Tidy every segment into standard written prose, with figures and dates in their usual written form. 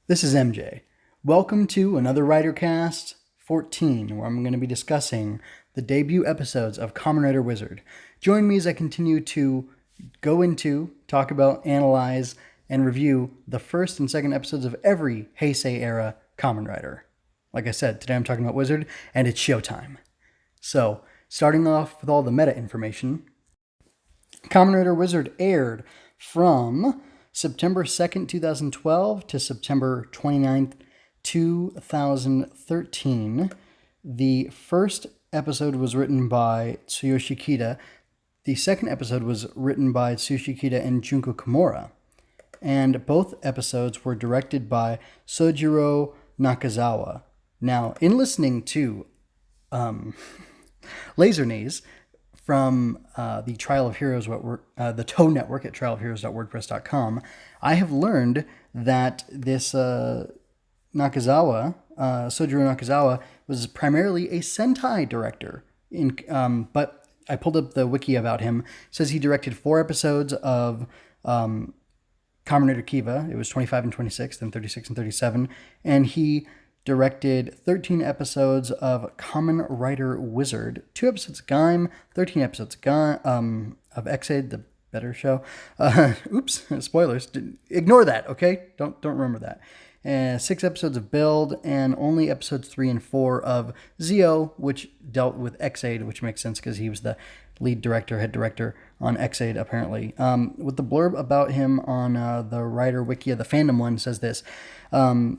This is MJ. Welcome to another Ridercast 14, where I'm going to be discussing the debut episodes of Kamen Rider Wizard. Join me as I continue to talk about, analyze, and review the first and second episodes of every Hesei-era Kamen Rider. Like I said, today I'm talking about Wizard, and it's Showtime. So, starting off with all the meta information, Kamen Rider Wizard aired from September 2nd, 2012 to September 29th, 2013. The first episode was written by Tsuyoshi Kida. The second episode was written by Tsuyoshi Kida and Junko Kimura. And both episodes were directed by Sojiro Nakazawa. Now, in listening to Laser Knees from the Trial of Heroes, the Toe Network at trialofheroes.wordpress.com, I have learned that this Sojiro Nakazawa, was primarily a Sentai director. But I pulled up the wiki about him. It says he directed 4 episodes of Kamen Rider Kiva. It was 25 and 26, then 36 and 37. And he directed 13 episodes of Kamen Rider Wizard, 2 episodes of Gaim, 13 episodes of Ex-Aid, the better show. Oops, spoilers. Ignore that, okay? Don't remember that. 6 episodes of Build, and only episodes 3 and 4 of Zio, which dealt with Ex-Aid, which makes sense because he was the head director on Ex-Aid, apparently. With the blurb about him on the Rider Wiki, the fandom one, says this.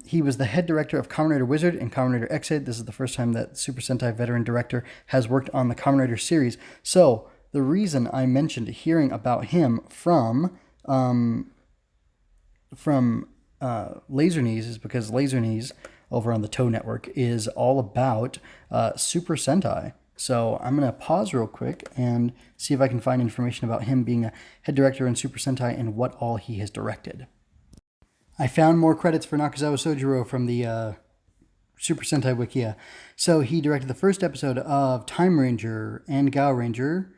He was the head director of Kamen Rider Wizard and Kamen Rider Ex-Aid. This is the first time that Super Sentai veteran director has worked on the Kamen Rider series. So, the reason I mentioned hearing about him from Laser Knees is because Laser Knees over on the Toe Network is all about Super Sentai. So I'm going to pause real quick and see if I can find information about him being a head director in Super Sentai and what all he has directed. I found more credits for Nakazawa Sojiro from the Super Sentai Wikia. So he directed the first episode of Time Ranger and Gao Ranger,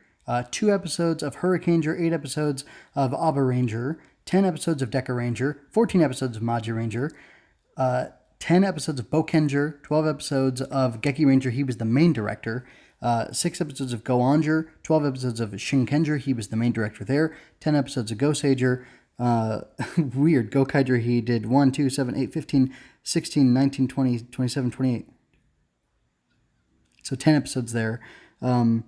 2 episodes of Hurricaneger, 8 episodes of Aba Ranger, 10 episodes of Deca Ranger, 14 episodes of Maji Ranger, 10 episodes of Bokenger, 12 episodes of Geki Ranger, he was the main director, 6 episodes of Go-Onger, 12 episodes of Shinkenger, he was the main director there, 10 episodes of Go-Sager, weird, Go-Kaiger, he did 1, 2, 7, 8, 15, 16, 19, 20, 27, 28. So 10 episodes there. 4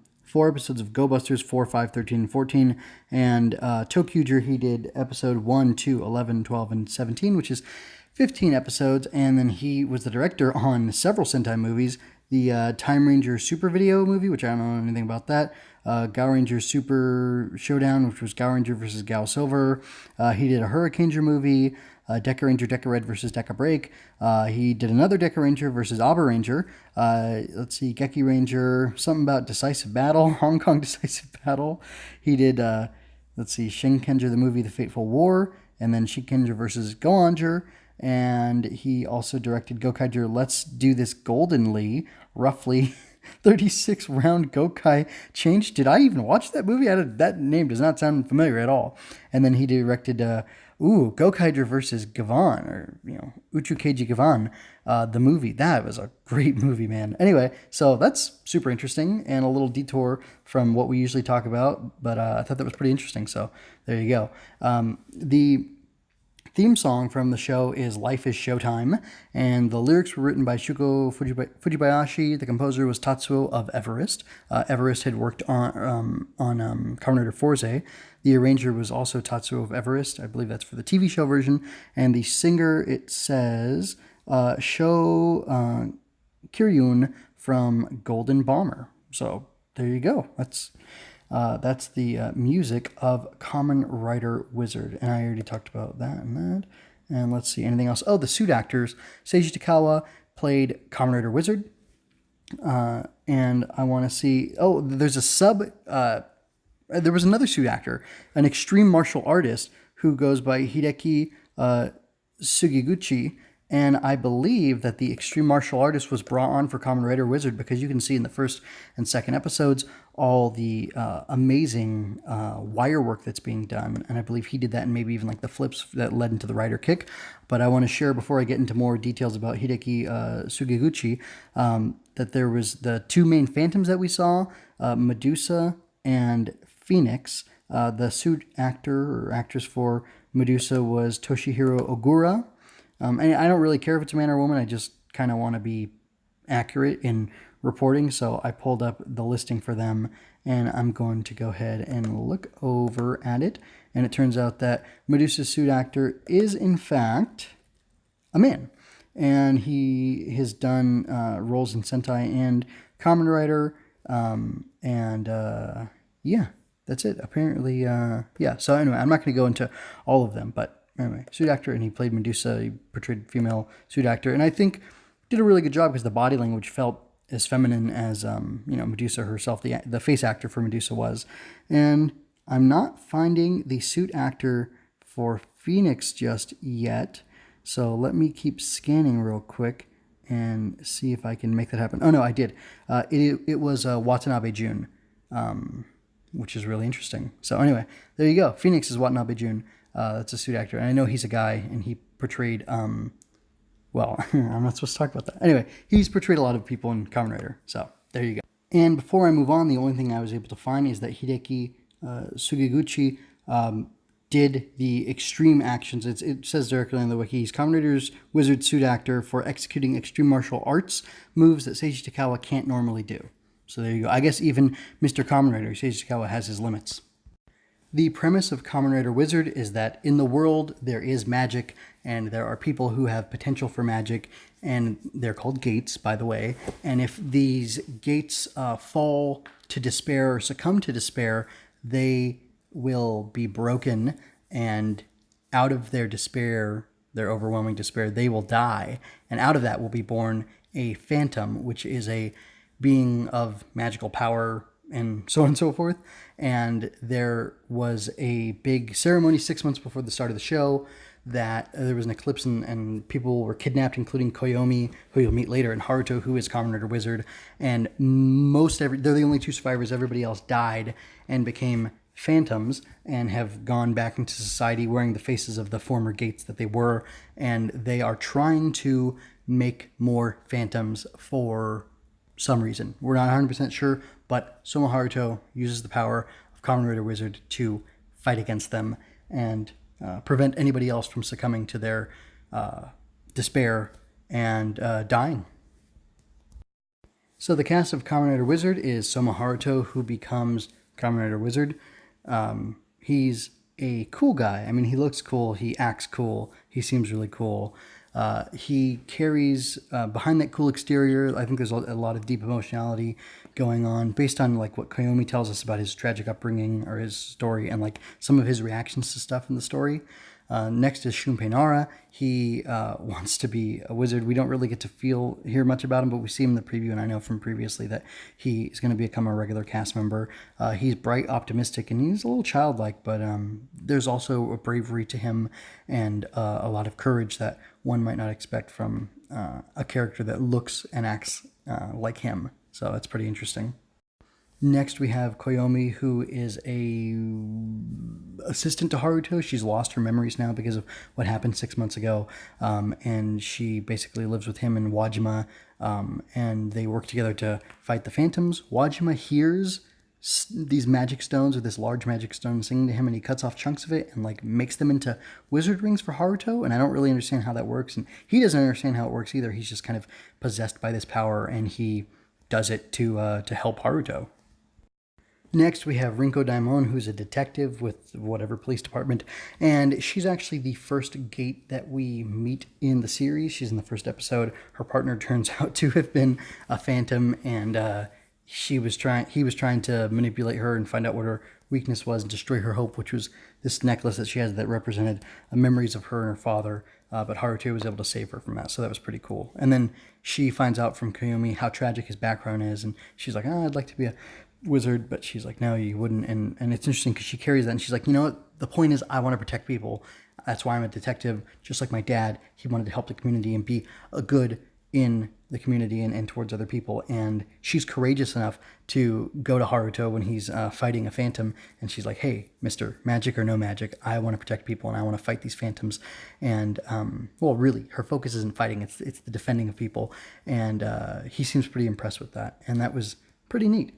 episodes of Go Busters, 4, 5, 13, and 14. And Tokyuger, he did episode 1, 2, 11, 12, and 17, which is 15 episodes. And then he was the director on several Sentai movies. The Time Ranger Super Video movie, which I don't know anything about that. Gao Ranger Super Showdown, which was Gao Ranger versus Gao Silver. He did a Hurricaneger movie. Deca Ranger, Deca Red versus Deca Break. He did another Deca Ranger versus Aba Ranger. Let's see, Geki Ranger, something about Decisive Battle, Hong Kong Decisive Battle. He did, Shinkenger, the movie The Fateful War, and then Shinkenger versus Go-Onger. And he also directed Gokaiger Let's Do This Goldenly, roughly 36 round Gokai change. Did I even watch that movie? That name does not sound familiar at all. And then he directed Gokaiger versus Gavan, or Uchukeiji Gavan, the movie. That was a great movie, man. Anyway, so that's super interesting and a little detour from what we usually talk about, but I thought that was pretty interesting. So there you go. The theme song from the show is Life is Showtime, and the lyrics were written by Shuko Fujibayashi. The composer was Tatsuo of Everest. Everest had worked on Kamen Rider Forze. The arranger was also Tatsuo of Everest. I believe that's for the TV show version. And the singer, it says, Sho Kiryun from Golden Bomber. So there you go. That's the music of Kamen Rider Wizard. And I already talked about that and that. And let's see, anything else? Oh, the suit actors. Seiji Takawa played Kamen Rider Wizard. And I want to see... Oh, there's a there was another suit actor, an extreme martial artist who goes by Hideki Sugiguchi. And I believe that the extreme martial artist was brought on for Kamen Rider Wizard because you can see in the first and second episodes all the amazing wire work that's being done. And I believe he did that, and maybe even like the flips that led into the rider kick. But I want to share, before I get into more details about Hideki Sugiguchi, that there was the two main phantoms that we saw, Medusa and Phoenix. The suit actor or actress for Medusa was Toshihiro Ogura. And I don't really care if it's a man or a woman. I just kind of want to be accurate in reporting. So I pulled up the listing for them, and I'm going to go ahead and look over at it. And it turns out that Medusa's suit actor is, in fact, a man. And he has done roles in Sentai and Kamen Rider. Yeah, that's it. Apparently, yeah. So anyway, I'm not going to go into all of them, but anyway, suit actor, and he played Medusa. He portrayed female suit actor, and I think did a really good job because the body language felt as feminine as Medusa herself, the face actor for Medusa was. And I'm not finding the suit actor for Phoenix just yet, so let me keep scanning real quick and see if I can make that happen. Oh no, I did. It was Watanabe Jun, which is really interesting. So anyway, there you go. Phoenix is Watanabe Jun. That's a suit actor. And I know he's a guy, and he portrayed, well, I'm not supposed to talk about that. Anyway, he's portrayed a lot of people in Kamen Rider. So there you go. And before I move on, the only thing I was able to find is that Hideki Sugiguchi did the extreme actions. It says directly on the wiki, he's Kamen Rider's wizard suit actor for executing extreme martial arts moves that Seiji Takawa can't normally do. So there you go. I guess even Mr. Kamen Rider, Seiji Takawa, has his limits. The premise of Kamen Rider Wizard is that in the world there is magic, and there are people who have potential for magic, and they're called gates, by the way. And if these gates fall to despair or succumb to despair, they will be broken, and out of their despair, their overwhelming despair, they will die. And out of that will be born a phantom, which is a being of magical power, and so on and so forth. And there was a big ceremony 6 months before the start of the show that there was an eclipse, and people were kidnapped, including Koyomi, who you'll meet later, and Haruto, who is Kamen Rider Wizard. And they're the only two survivors. Everybody else died and became phantoms and have gone back into society wearing the faces of the former gates that they were. And they are trying to make more phantoms for some reason. We're not 100% sure, but Souma Haruto uses the power of Kamen Rider Wizard to fight against them and prevent anybody else from succumbing to their despair and dying. So the cast of Kamen Rider Wizard is Souma Haruto, who becomes Kamen Rider Wizard. He's a cool guy. I mean, he looks cool. He acts cool. He seems really cool. He carries behind that cool exterior, I think there's a lot of deep emotionality going on based on like what Koyomi tells us about his tragic upbringing or his story, and like some of his reactions to stuff in the story. Next is Shunpei Nara. He wants to be a wizard. We don't really get to hear much about him, but we see him in the preview, and I know from previously that he is going to become a regular cast member. He's bright, optimistic, and he's a little childlike, but there's also a bravery to him and a lot of courage that one might not expect from a character that looks and acts like him. So that's pretty interesting. Next, we have Koyomi, who is a assistant to Haruto. She's lost her memories now because of what happened 6 months ago, and she basically lives with him and Wajima, and they work together to fight the phantoms. Wajima hears these magic stones, or this large magic stone, singing to him, and he cuts off chunks of it and like makes them into wizard rings for Haruto. And I don't really understand how that works, and he doesn't understand how it works either. He's just kind of possessed by this power, and he does it to help Haruto. Next, we have Rinko Daimon, who's a detective with whatever police department, and she's actually the first gate that we meet in the series. She's in the first episode. Her partner turns out to have been a phantom, and he was trying to manipulate her and find out what her weakness was and destroy her hope, which was this necklace that she has that represented memories of her and her father. But Haruto was able to save her from that, so that was pretty cool. And then she finds out from Koyomi how tragic his background is, and she's like, I'd like to be a wizard, but she's like, no, you wouldn't. And it's interesting because she carries that, and she's like, you know what, the point is I want to protect people, That's why I'm a detective. Just like my dad, he wanted to help the community and be a good in the community and towards other people. And she's courageous enough to go to Haruto when he's fighting a phantom, and she's like, hey, Mr. Magic or no magic, I want to protect people and I want to fight these phantoms. And well, really, her focus isn't fighting, it's the defending of people. And he seems pretty impressed with that, and that was pretty neat.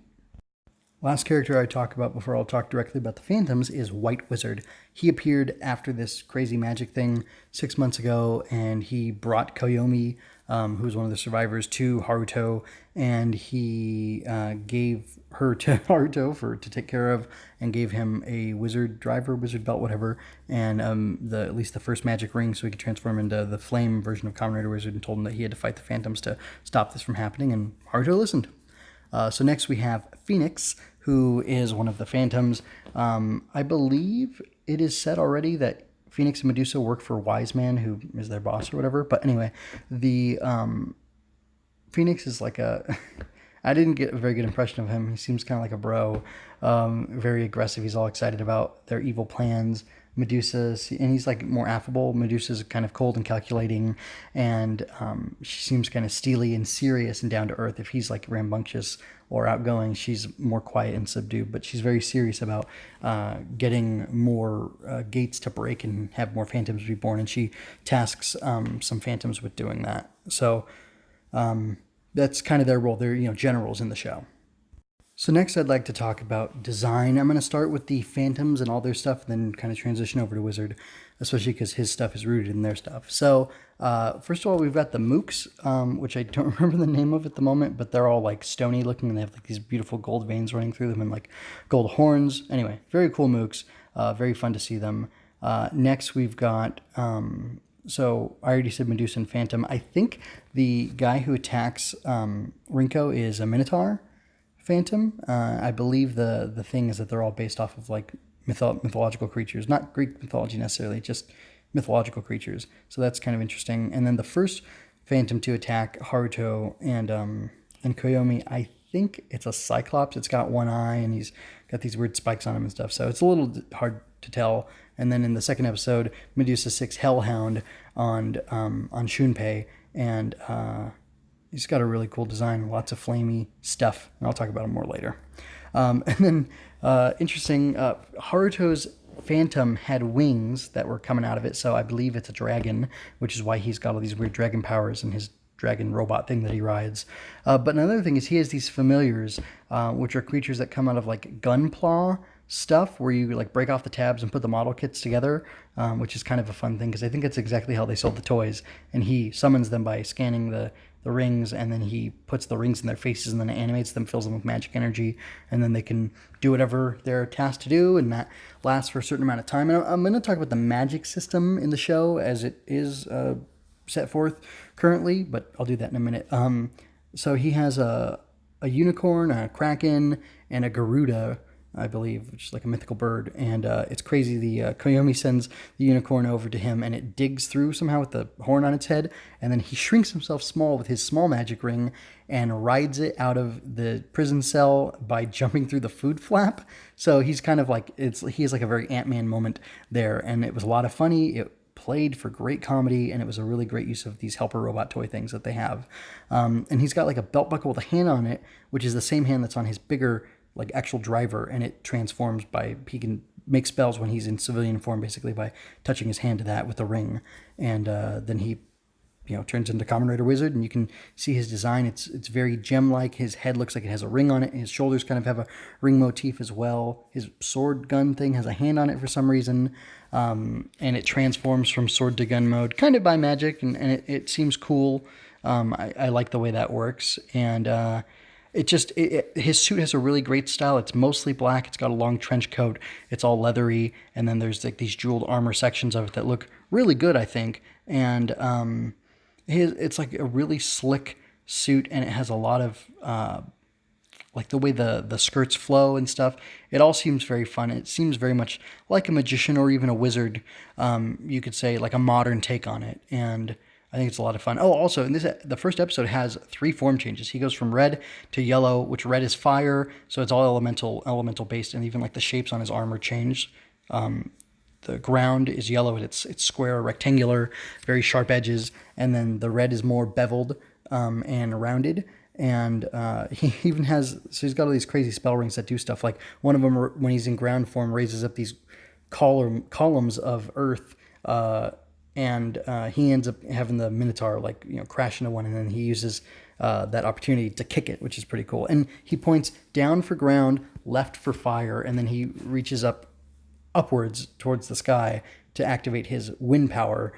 Last character I talk about before I'll talk directly about the Phantoms is White Wizard. He appeared after this crazy magic thing 6 months ago, and he brought Koyomi, who was one of the survivors, to Haruto, and he gave her to Haruto to take care of, and gave him a wizard driver, wizard belt, whatever, and at least the first magic ring, so he could transform into the flame version of Kamen Rider Wizard, and told him that he had to fight the Phantoms to stop this from happening, and Haruto listened. So next we have Phoenix, who is one of the Phantoms. I believe it is said already that Phoenix and Medusa work for Wise Man, who is their boss or whatever. But anyway, the Phoenix is like a... I didn't get a very good impression of him. He seems kind of like a bro, very aggressive. He's all excited about their evil plans. Medusa, and he's like more affable. Medusa's kind of cold and calculating, and she seems kind of steely and serious and down to earth. If he's like rambunctious or outgoing, she's more quiet and subdued, but she's very serious about getting more gates to break and have more phantoms be born, and she tasks some phantoms with doing that. So that's kind of their role. They're, generals in the show. So next I'd like to talk about design. I'm going to start with the Phantoms and all their stuff, and then kind of transition over to Wizard, especially because his stuff is rooted in their stuff. So first of all, we've got the Mooks, which I don't remember the name of at the moment, but they're all like stony looking, and they have like these beautiful gold veins running through them and like gold horns. Anyway, very cool Mooks. Very fun to see them. Next we've got... So I already said Medusa and Phantom. I think the guy who attacks Rinko is a Minotaur Phantom. I believe the thing is that they're all based off of like mythological creatures, not Greek mythology necessarily, just mythological creatures. So that's kind of interesting. And then the first Phantom to attack Haruto and Koyomi, I think it's a Cyclops. It's got one eye and he's got these weird spikes on him and stuff. So it's a little hard to tell. And then in the second episode, Medusa 6 Hellhound on Shunpei, and he's got a really cool design, lots of flamey stuff, and I'll talk about him more later. And then, interesting, Haruto's Phantom had wings that were coming out of it, so I believe it's a dragon, which is why he's got all these weird dragon powers and his dragon robot thing that he rides. But another thing is he has these familiars, which are creatures that come out of like Gunpla stuff, where you like break off the tabs and put the model kits together, which is kind of a fun thing because I think it's exactly how they sold the toys. And he summons them by scanning the rings, and then he puts the rings in their faces and then animates them, fills them with magic energy, and then they can do whatever they're tasked to do, and that lasts for a certain amount of time. And I'm going to talk about the magic system in the show as it is set forth currently, but I'll do that in a minute. So he has a unicorn, a kraken, and a Garuda, I believe, which is like a mythical bird. And it's crazy. The Koyomi sends the unicorn over to him, and it digs through somehow with the horn on its head. And then he shrinks himself small with his small magic ring and rides it out of the prison cell by jumping through the food flap. So he's kind of like, he has like a very Ant-Man moment there. And it was a lot of funny. It played for great comedy, and it was a really great use of these helper robot toy things that they have. And he's got like a belt buckle with a hand on it, which is the same hand that's on his bigger like actual driver, and it transforms he can make spells when he's in civilian form, basically by touching his hand to that with the ring, and then he turns into Kamen Rider Wizard, and you can see his design. It's very gem-like. His head looks like it has a ring on it. His shoulders kind of have a ring motif as well. His sword gun thing has a hand on it for some reason, and it transforms from sword to gun mode kind of by magic, and it seems cool. I like the way that works, and his suit has a really great style. It's mostly black. It's got a long trench coat. It's all leathery, and then there's like these jeweled armor sections of it that look really good, I think. And it's like a really slick suit, and it has a lot of like the way the skirts flow and stuff. It all seems very fun. It seems very much like a magician or even a wizard. You could say like a modern take on it, and I think it's a lot of fun. Oh, also, the first episode has 3 form changes. He goes from red to yellow, which red is fire, so it's all elemental based, and even like the shapes on his armor change. the ground is yellow and it's square, rectangular, very sharp edges, and then the red is more beveled and rounded. And he even has, so he's got all these crazy spell rings that do stuff. Like one of them, when he's in ground form, raises up these columns of earth, and he ends up having the Minotaur like crash into one, and then he uses that opportunity to kick it, which is pretty cool. And he points down for ground, left for fire, and then he reaches upwards towards the sky to activate his wind power,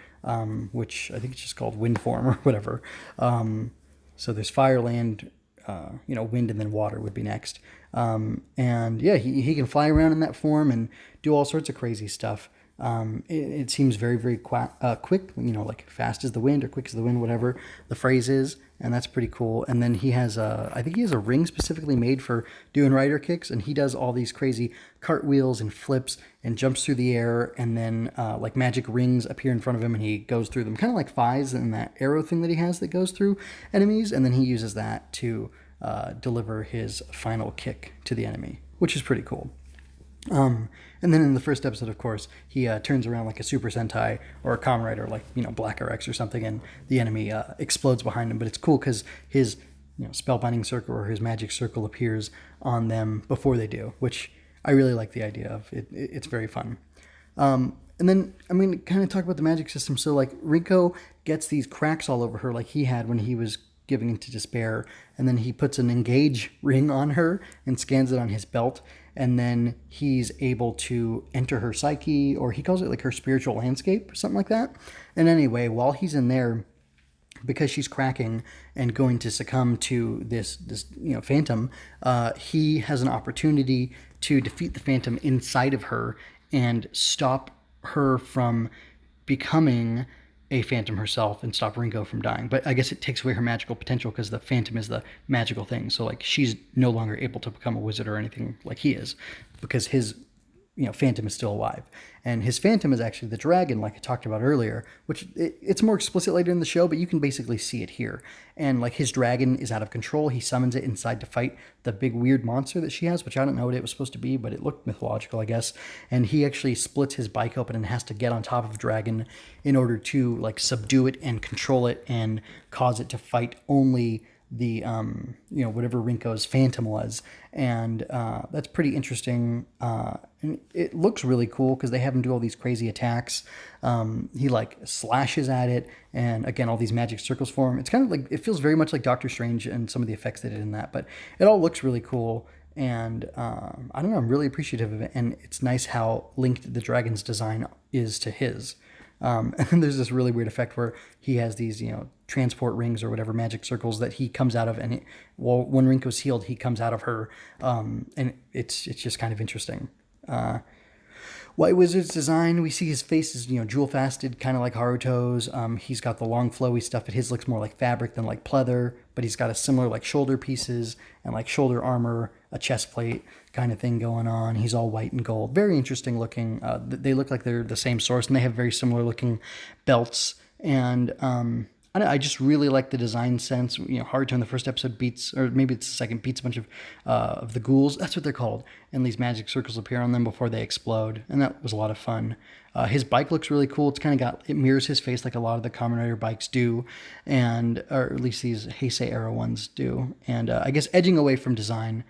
which I think it's just called wind form or whatever. So there's fire, land, wind, and then water would be next. And yeah, he can fly around in that form and do all sorts of crazy stuff. It seems very, very quick, like fast as the wind or quick as the wind, whatever the phrase is. And that's pretty cool. And then he has I think he has a ring specifically made for doing rider kicks. And he does all these crazy cartwheels and flips and jumps through the air. And then like magic rings appear in front of him and he goes through them. Kind of like Fies and that arrow thing that he has that goes through enemies. And then he uses that to deliver his final kick to the enemy, which is pretty cool. And then in the first episode, of course, he turns around like a Super Sentai or a Kamen Rider, like Black RX or something, and the enemy explodes behind him. But it's cool because his spellbinding circle or his magic circle appears on them before they do, which I really like the idea of. It's very fun. And then kind of talk about the magic system. So like Rinko gets these cracks all over her, like he had when he was giving into despair, and then he puts an engage ring on her and scans it on his belt, and then he's able to enter her psyche, or he calls it like her spiritual landscape or something like that. And anyway, while he's in there, because she's cracking and going to succumb to this phantom, he has an opportunity to defeat the phantom inside of her and stop her from becoming a phantom herself and stop Rinko from dying. But I guess it takes away her magical potential because the phantom is the magical thing. So like she's no longer able to become a wizard or anything like he is, because his phantom is still alive. And his phantom is actually the dragon, like I talked about earlier, which it's more explicit later in the show, but you can basically see it here. And like his dragon is out of control. He summons it inside to fight the big weird monster that she has, which I don't know what it was supposed to be, but it looked mythological, I guess. And he actually splits his bike open and has to get on top of dragon in order to like subdue it and control it and cause it to fight only the whatever Rinko's phantom was. And that's pretty interesting, and it looks really cool because they have him do all these crazy attacks. He like slashes at it, and again all these magic circles form. It's kind of like, it feels very much like Doctor Strange and some of the effects they did in that, but it all looks really cool. And I don't know, I'm really appreciative of it, and it's nice how linked the dragon's design is to his. And then there's this really weird effect where he has these, transport rings or whatever magic circles that he comes out of, and when Rinko's healed, he comes out of her, and it's just kind of interesting. White Wizard's design, we see his face is, jewel faceted, kind of like Haruto's. He's got the long flowy stuff, but his looks more like fabric than like pleather, but he's got a similar like shoulder pieces and like shoulder armor, a chest plate kind of thing going on. He's all white and gold. Very interesting looking. They look like they're the same source, and they have very similar looking belts. And I just really like the design sense. Haruto in the first episode beats, or maybe it's the second, beats a bunch of the ghouls. That's what they're called. And these magic circles appear on them before they explode. And that was a lot of fun. His bike looks really cool. It's kind of it mirrors his face like a lot of the Kamen Rider bikes do. Or at least these Hesei-era ones do. And I guess edging away from design,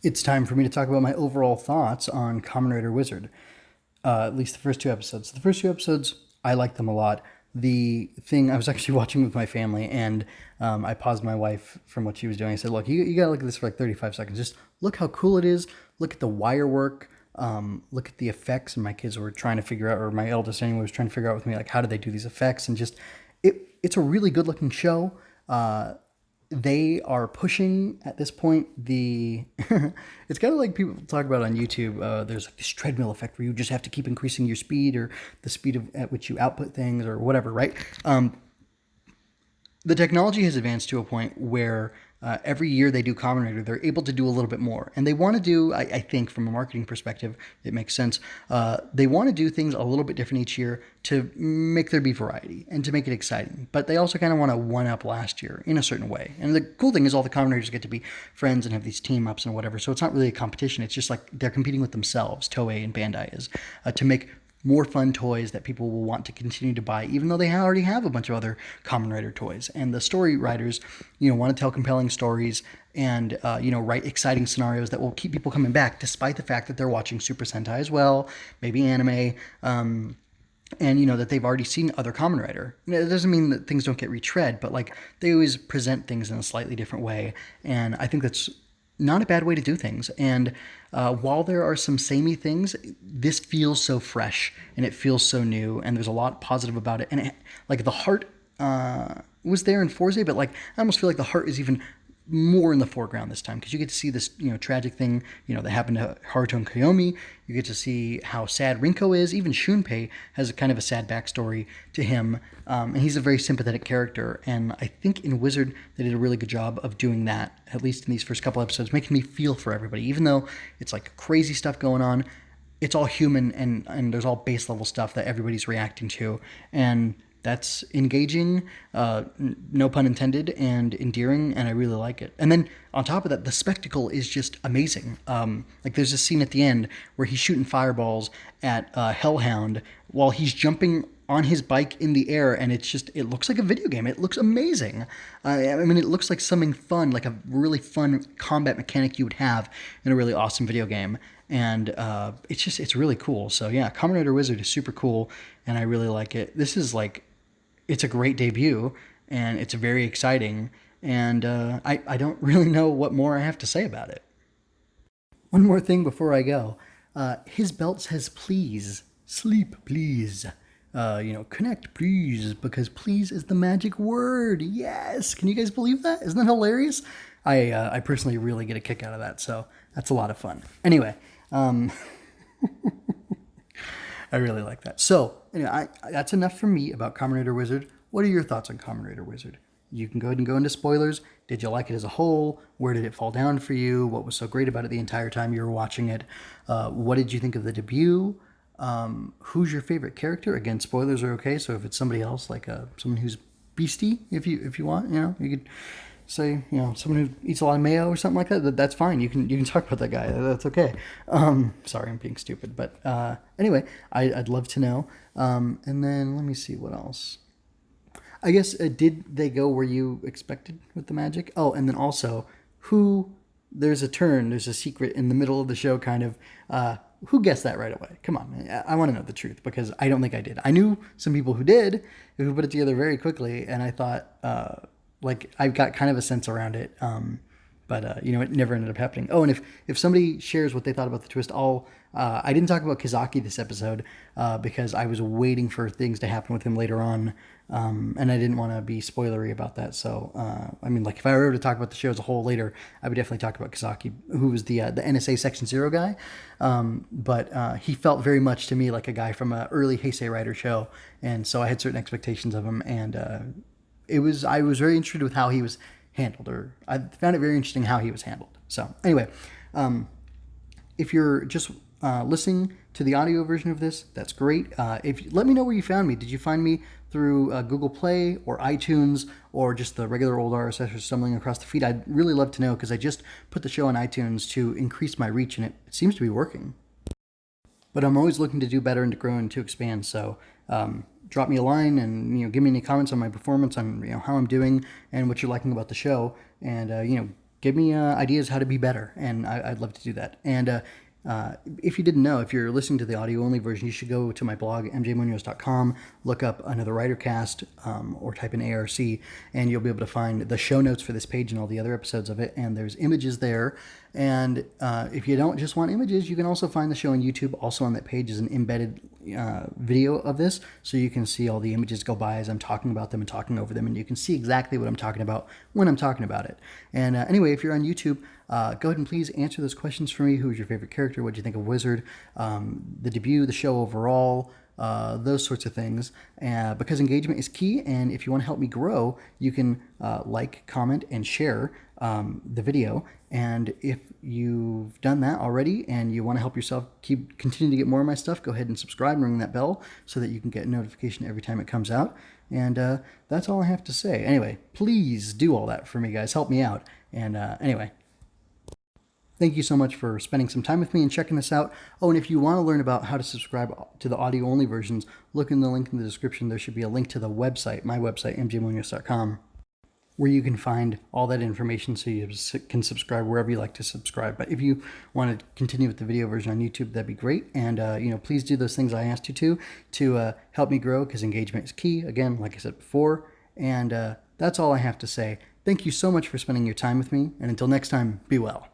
it's time for me to talk about my overall thoughts on Kamen Rider Wizard. At least the first two episodes. The first two episodes, I liked them a lot. The thing, I was actually watching with my family, and I paused my wife from what she was doing. I said, look, you got to look at this for like 35 seconds. Just look how cool it is. Look at the wire work. Look at the effects. And my kids were trying to figure out, or my eldest anyway was trying to figure out with me, like, how do they do these effects? And just, it's a really good looking show. They are pushing at this point it's kind of like people talk about on YouTube. There's like this treadmill effect where you just have to keep increasing your speed, or the speed at which you output things, or whatever, right? The technology has advanced to a point where every year they do Kamen Rider, they're able to do a little bit more. And they want to do, I think, from a marketing perspective, it makes sense. They want to do things a little bit different each year to make there be variety and to make it exciting. But they also kind of want to one-up last year in a certain way. And the cool thing is all the Kamen Riders get to be friends and have these team-ups and whatever. So it's not really a competition. It's just like they're competing with themselves, Toei and Bandai is, to make more fun toys that people will want to continue to buy, even though they already have a bunch of other Kamen Rider toys. And the story writers, want to tell compelling stories and, write exciting scenarios that will keep people coming back, despite the fact that they're watching Super Sentai as well, maybe anime, and, that they've already seen other Kamen Rider. It doesn't mean that things don't get retread, but, like, they always present things in a slightly different way. And I think that's not a bad way to do things. And while there are some samey things, this feels so fresh and it feels so new, and there's a lot positive about it. And the heart was there in Forze, but I almost feel like the heart is even more in the foreground this time, because you get to see this tragic thing that happened to Haruto and Koyomi. You get to see how sad Rinko is. Even Shunpei has a kind of a sad backstory to him, and he's a very sympathetic character. And I think in Wizard they did a really good job of doing that, at least in these first couple episodes, making me feel for everybody, even though it's like crazy stuff going on. It's all human, and there's all base level stuff that everybody's reacting to, and that's engaging, no pun intended, and endearing, and I really like it. And then on top of that, the spectacle is just amazing. There's a scene at the end where he's shooting fireballs at Hellhound while he's jumping on his bike in the air, and it looks like a video game. It looks amazing. It looks like something fun, like a really fun combat mechanic you would have in a really awesome video game. And it's really cool. So yeah, Kamen Rider Wizard is super cool, and I really like it. This is it's a great debut, and it's very exciting, and I don't really know what more I have to say about it. One more thing before I go. His belt says please, sleep please, connect please, because please is the magic word. Yes! Can you guys believe that? Isn't that hilarious? I personally really get a kick out of that, so that's a lot of fun. Anyway, I really like that. So, anyway, that's enough from me about Kamen Rider Wizard. What are your thoughts on Kamen Rider Wizard? You can go ahead and go into spoilers. Did you like it as a whole? Where did it fall down for you? What was so great about it the entire time you were watching it? What did you think of the debut? Who's your favorite character? Again, spoilers are okay, so if it's somebody else, like someone who's beastie, if you want, you could say, someone who eats a lot of mayo or something like that, that's fine. You can talk about that guy. That's okay. Sorry, I'm being stupid. But anyway, I'd love to know. And then let me see what else. I guess, did they go where you expected with the magic? Oh, and then also, there's a secret in the middle of the show, kind of. Who guessed that right away? Come on, I want to know the truth, because I don't think I did. I knew some people who did, who put it together very quickly, and I thought, I've got kind of a sense around it, but it never ended up happening. Oh, and if somebody shares what they thought about the twist, I didn't talk about Kizaki this episode because I was waiting for things to happen with him later on, and I didn't want to be spoilery about that. So, if I were to talk about the show as a whole later, I would definitely talk about Kizaki, who was the NSA Section 0 guy, but he felt very much to me like a guy from an early Hesei Rider show, and so I had certain expectations of him, and I was very interested with how he was handled, or I found it very interesting how he was handled. So anyway, if you're just listening to the audio version of this, that's great. Let me know where you found me. Did you find me through Google Play or iTunes, or just the regular old RSS, or stumbling across the feed? I'd really love to know, because I just put the show on iTunes to increase my reach, and it seems to be working. But I'm always looking to do better and to grow and to expand. So drop me a line and give me any comments on my performance, on how I'm doing and what you're liking about the show, and give me ideas how to be better. And I'd love to do that. And if you didn't know, if you're listening to the audio only version, you should go to my blog, mjmunoz.com, look up Another Ridercast, or type in ARC, and you'll be able to find the show notes for this page and all the other episodes of it. And there's images there. And if you don't just want images, you can also find the show on YouTube. Also on that page is an embedded video of this, so you can see all the images go by as I'm talking about them and talking over them, and you can see exactly what I'm talking about when I'm talking about it. And anyway, if you're on YouTube, go ahead and please answer those questions for me. Who's your favorite character? What do you think of Wizard? The debut, the show overall, those sorts of things, because engagement is key. And if you want to help me grow, you can like, comment, and share the video. And if you've done that already and you want to help yourself continue to get more of my stuff, go ahead and subscribe and ring that bell so that you can get a notification every time it comes out. And that's all I have to say. Anyway, please do all that for me, guys. Help me out. And anyway, thank you so much for spending some time with me and checking this out. Oh, and if you want to learn about how to subscribe to the audio-only versions, look in the link in the description. There should be a link to the website, my website, mjmunoz.com, where you can find all that information so you can subscribe wherever you like to subscribe. But if you want to continue with the video version on YouTube, that'd be great. And, please do those things I asked you to help me grow, because engagement is key, again, like I said before. And that's all I have to say. Thank you so much for spending your time with me. And until next time, be well.